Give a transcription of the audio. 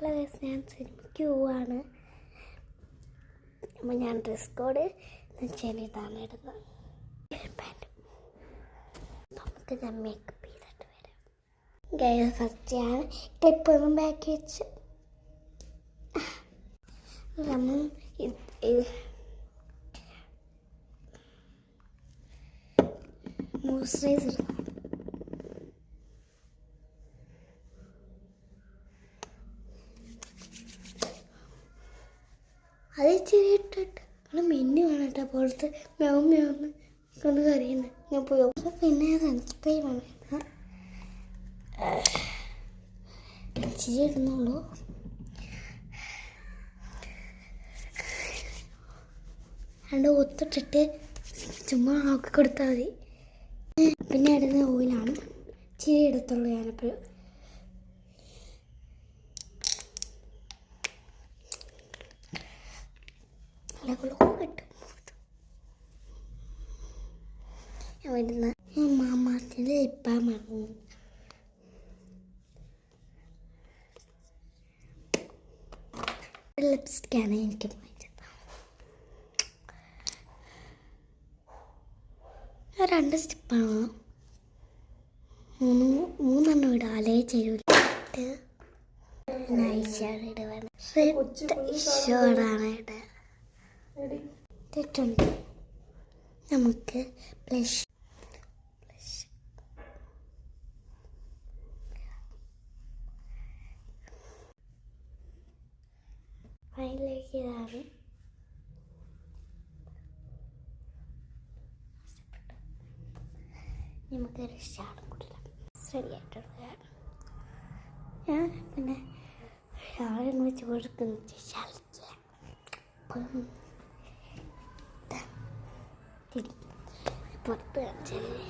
Hello guys, ഞാൻ സിനിമയ്ക്ക് പോവാണ്. അപ്പോൾ ഞാൻ ഡ്രസ് കോഡ് ഇതാണ് ഇടുന്നത്. നമുക്ക് ഞാൻ മേക്കപ്പ് ചെയ്തിട്ട് വരാം. ഗൈസ്, ഫസ്റ്റ് ഞാൻ ക്ലിപ്പൊന്നും ബാക്കി വെച്ച് മോയ്സ്ചറൈസർ ഇടണം. അത് ഇച്ചിരി ഇട്ടിട്ട് മെന്നു വേണം കേട്ടോ. പുറത്ത് മെവന്ന് ഒന്ന് കറിയുന്നത് ഞാൻ പോയി. പിന്നെ സൺസ്ക്രീൻ വേണം, ഇച്ചിരി ഇടുന്നുള്ളൂ. രണ്ട് ഒത്തിട്ടിട്ട് ചുമ്മാ നോക്കി കൊടുത്താൽ മതി. പിന്നെ ഇടുന്ന ഓയിലാണ്, ഇച്ചിരി എടുത്തുള്ളൂ ഞാനെപ്പോഴും. മാമാത്തിൻ്റെ ഇപ്പം മറന്നു. ലിപ്സ്റ്റിക്കാണ് എനിക്ക് രണ്ട് സ്റ്റെപ്പാണോ മൂന്നെണ്ണം ഇടുക, അലേ ചെയ്യൂല. ഷോടാണ് ഇട്ടിട്ടുണ്ട്. നമുക്ക് ബ്ലഷ് ഫൈനലേക്ക് ഇതാണ്. നമുക്കൊരു ഷാളും കൂടില്ല, റെഡി ആയിട്ടുള്ളതാണ്. ഞാൻ പിന്നെ ഷാളെന്ന് വെച്ച് കൊടുക്കുന്നത് ഷാളില്ല, പുറത്ത് കാണിച്ചല്ലേ.